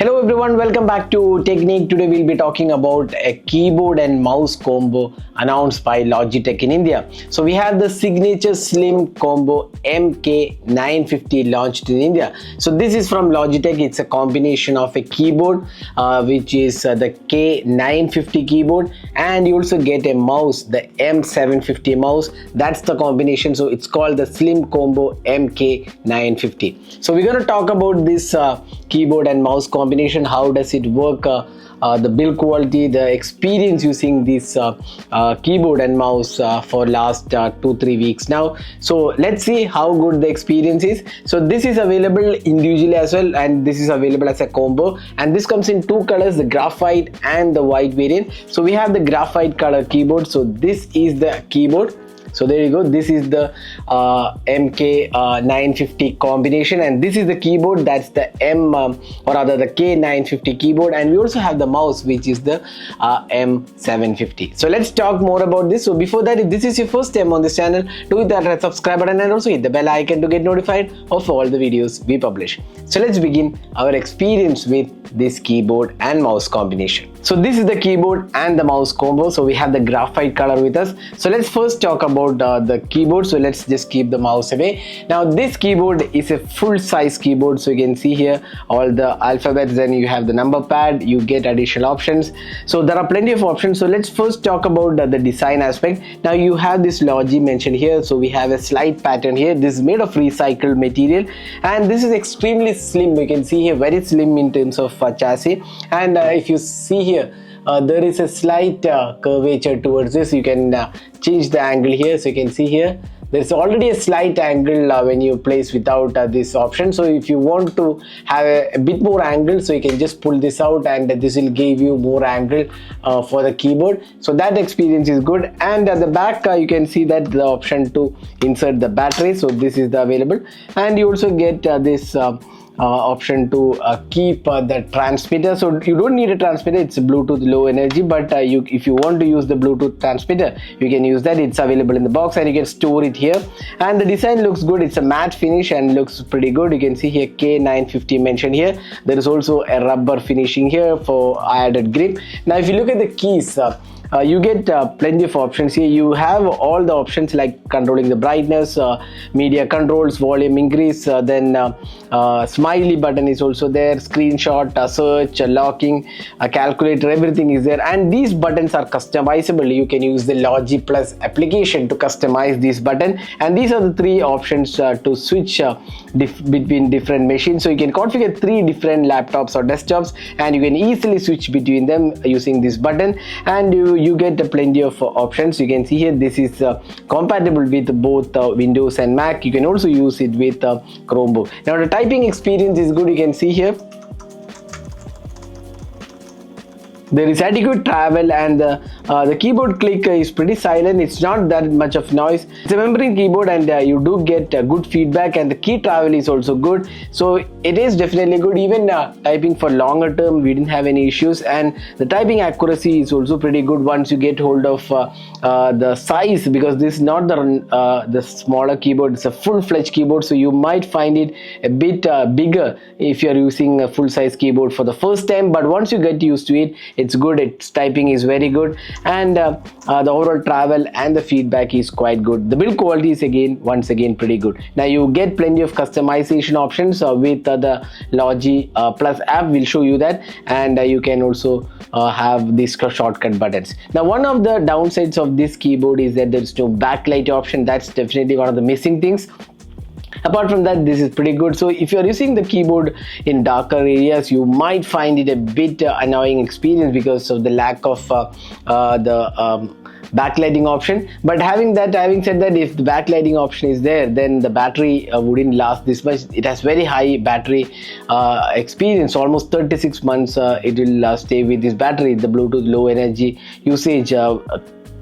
Hello everyone, welcome back to Technique. Today we'll be talking about a keyboard and mouse combo announced by Logitech in India. So we have the signature slim combo MK950 launched in India. So this is from Logitech. It's a combination of a keyboard which is the K950 keyboard, and you also get a mouse, the M750 mouse. That's the combination. So it's called the slim combo MK950. So we're going to talk about this keyboard and mouse combination. How does it work, the build quality, the experience using this keyboard and mouse for last 2-3 weeks now. So let's see how good the experience is. So this is available individually as well, and this is available as a combo, and this comes in two colors, the graphite and the white variant. So we have the graphite color keyboard. So this is the keyboard. So there you go, this is the MK950 combination, and this is the keyboard, that's the the K950 keyboard, and we also have the mouse which is the M750. So let's talk more about this. So before that, if this is your first time on this channel, do hit that red subscribe button and also hit the bell icon to get notified of all the videos we publish. So let's begin our experience with this keyboard and mouse combination. So this is the keyboard and the mouse combo. So we have the graphite color with us. So let's first talk about the keyboard. So let's just keep the mouse away. Now this keyboard is a full size keyboard. So you can see here all the alphabets, then you have the number pad, you get additional options. So there are plenty of options. So let's first talk about the design aspect. Now you have this logi mentioned here. So we have a slide pattern here. This is made of recycled material, and this is extremely slim. You can see here very slim in terms of chassis, and if you see here, there is a slight curvature towards this. You can change the angle here. So you can see here there's already a slight angle when you place without this option. So if you want to have a bit more angle, so you can just pull this out, and this will give you more angle for the keyboard. So that experience is good. And at the back you can see that the option to insert the battery. So this is the available, and you also get this option to keep the transmitter. So you don't need a transmitter, it's a Bluetooth low energy, but if you want to use the Bluetooth transmitter, you can use that. It's available in the box, and you can store it here. And the design looks good. It's a matte finish and looks pretty good. You can see here K950 mentioned here. There is also a rubber finishing here for added grip. Now if you look at the keys, you get plenty of options here. You have all the options like controlling the brightness, media controls, volume increase, then smiley button is also there, screenshot, search, locking, calculator, everything is there. And these buttons are customizable. You can use the Logi Plus application to customize this button, and these are the three options to switch between different machines. So you can configure 3 different laptops or desktops, and you can easily switch between them using this button, and you get plenty of options. You can see here this is compatible with both Windows and Mac. You can also use it with Chromebook. Now the typing experience is good. You can see here there is adequate travel, and the keyboard click is pretty silent. It's not that much of noise. It's a membrane keyboard, and you do get good feedback, and the key travel is also good. So it is definitely good. Even typing for longer term, we didn't have any issues, and the typing accuracy is also pretty good once you get hold of the size, because this is not the smaller keyboard. It's a full-fledged keyboard, so you might find it a bit bigger if you're using a full-size keyboard for the first time. But once you get used to it, it's good. Its typing is very good, and the overall travel and the feedback is quite good. The build quality is once again pretty good. Now you get plenty of customization options with the Logi Plus app. Will show you that, and you can also have these shortcut buttons. Now one of the downsides of this keyboard is that there's no backlight option. That's definitely one of the missing things. Apart from that, this is pretty good. So if you're using the keyboard in darker areas, you might find it a bit annoying experience because of the lack of backlighting option. But having said that, if the backlighting option is there, then the battery wouldn't last this much. It has very high battery experience, almost 36 months it will stay with this battery. The Bluetooth low energy usage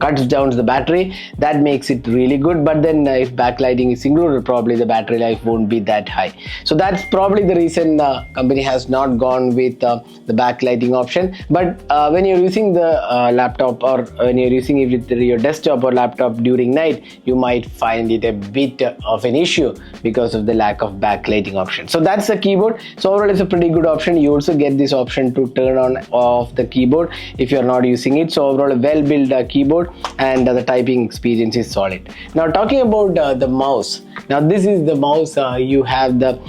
cuts down the battery. That makes it really good. But then if backlighting is included, probably the battery life won't be that high. So that's probably the reason company has not gone with the backlighting option. But when you're using the laptop, or when you're using it with your desktop or laptop during night, you might find it a bit of an issue because of the lack of backlighting option. So that's the keyboard. So overall, it's a pretty good option. You also get this option to turn on off the keyboard if you're not using it. So overall, a well built keyboard, and the typing experience is solid. Now talking about the mouse. Now this is the mouse. You have the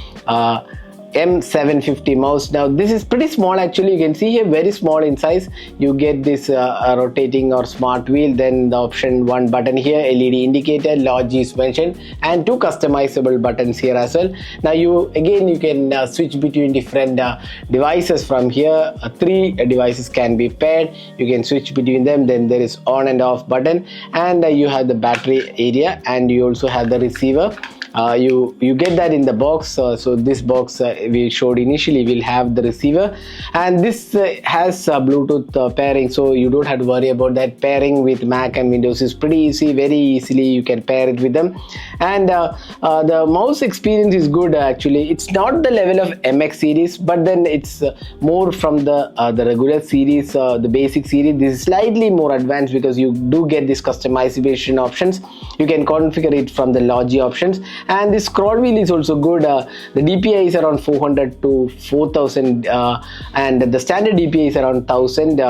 M750 mouse. Now this is pretty small actually. You can see here, very small in size. You get this rotating or smart wheel, then the option one button here, LED indicator, Logi is mentioned, and two customizable buttons here as well. Now you can switch between different devices from here. Three devices can be paired. You can switch between them. Then there is on and off button, and you have the battery area, and you also have the receiver. You get that in the box. So this box we showed initially will have the receiver, and this has Bluetooth pairing, so you don't have to worry about that. Pairing with Mac and Windows is pretty easy. Very easily you can pair it with them, and the mouse experience is good actually. It's not the level of MX series, but then it's more from the regular series, the basic series. This is slightly more advanced because you do get this customization options. You can configure it from the Logi options. And this scroll wheel is also good. The DPI is around 400 to 4000, and the standard DPI is around 1000,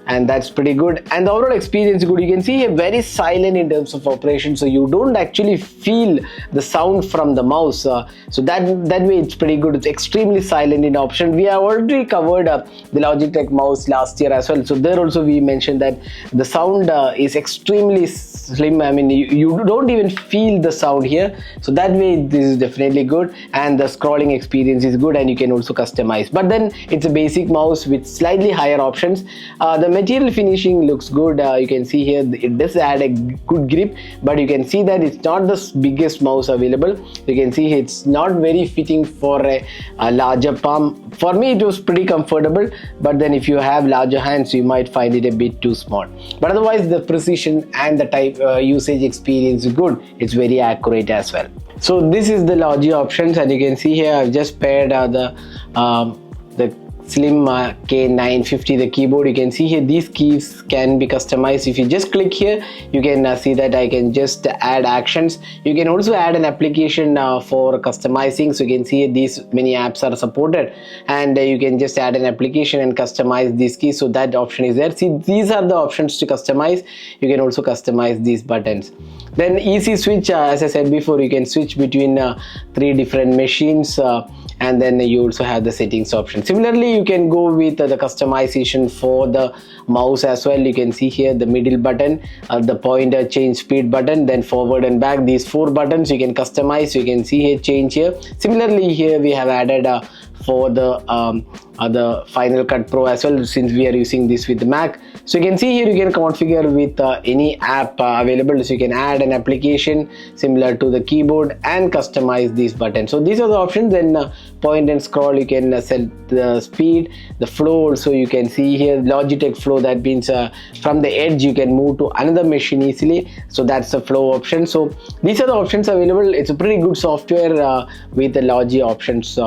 and that's pretty good. And the overall experience is good. You can see here, very silent in terms of operation, so you don't actually feel the sound from the mouse. So that way it's pretty good. It's extremely silent in option. We have already covered the Logitech mouse last year as well. So there also we mentioned that the sound is extremely slim. I mean, you don't even feel the sound here. So that way this is definitely good, and the scrolling experience is good, and you can also customize. But then it's a basic mouse with slightly higher options. The material finishing looks good. You can see here it does add a good grip, but you can see that it's not the biggest mouse available. You can see it's not very fitting for a larger palm. For me it was pretty comfortable, but then if you have larger hands you might find it a bit too small. But otherwise the precision and the type usage experience is good. It's very accurate as well. So this is the Logi options, and you can see here I've just paired the Slim K950, the keyboard. You can see here these keys can be customized. If you just click here, you can see that I can just add actions. You can also add an application for customizing. So you can see these many apps are supported, and you can just add an application and customize these keys. So that option is there. See, these are the options to customize. You can also customize these buttons. Then easy switch, as I said before, you can switch between 3 different machines, and then you also have the settings option. Similarly, you can go with the customization for the mouse as well. You can see here the middle button, the pointer change speed button, then forward and back. These 4 buttons you can customize. You can see here change here. Similarly, here we have added for the Final Cut Pro as well, since we are using this with the Mac. So you can see here you can configure with any app available. So you can add an application similar to the keyboard and customize these buttons. So these are the options. Then point and scroll, you can set the speed, the flow. Also you can see here Logitech flow. That means from the edge you can move to another machine easily. So that's the flow option. So these are the options available. It's a pretty good software with the Logi options,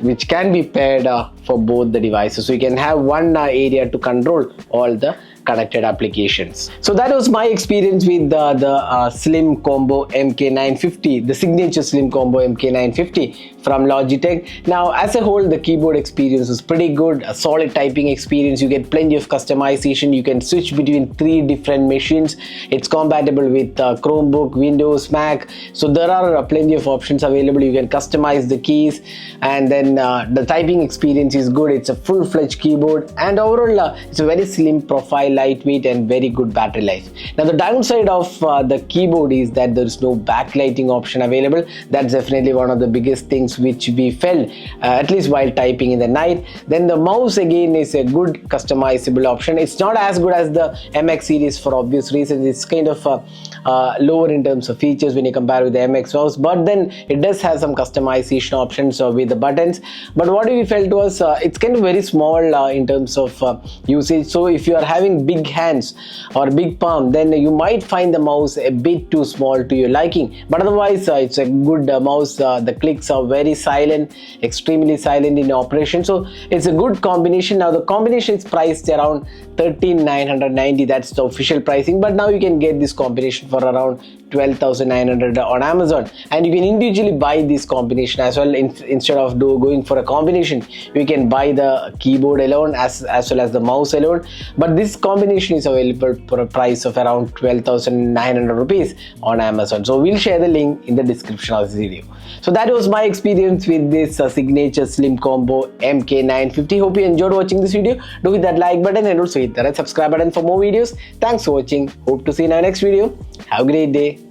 which can be paired for both the devices. So you can have one area to control all the connected applications. So that was my experience with the Slim Combo MK950, the signature Slim Combo MK950 from Logitech. Now as a whole, the keyboard experience is pretty good, a solid typing experience. You get plenty of customization. You can switch between 3 different machines. It's compatible with Chromebook, Windows, Mac. So there are plenty of options available. You can customize the keys, and then the typing experience is good. It's a full-fledged keyboard, and overall it's a very slim profile, lightweight, and very good battery life. Now the downside of the keyboard is that there is no backlighting option available. That's definitely one of the biggest things which we felt, at least while typing in the night. Then the mouse again is a good customizable option. It's not as good as the MX series for obvious reasons. It's kind of lower in terms of features when you compare with the MX mouse, but then it does have some customization options with the buttons. But what we felt was it's kind of very small in terms of usage. So if you are having big hands or big palm, then you might find the mouse a bit too small to your liking, but otherwise it's a good mouse. The clicks are very silent, extremely silent in operation, so it's a good combination. Now the combination is priced around 13,990, that's the official pricing, but now you can get this combination for around 12,900 on Amazon, and you can individually buy this combination as well. Instead of going for a combination, you can buy the keyboard alone as well as the mouse alone, but this combination is available for a price of around 12,900 rupees on Amazon. So we'll share the link in the description of this video. So that was my experience with this signature slim combo MK950. Hope you enjoyed watching this video. Do hit that like button and also hit the red subscribe button for more videos. Thanks for watching. Hope to see you in our next video. Have a great day.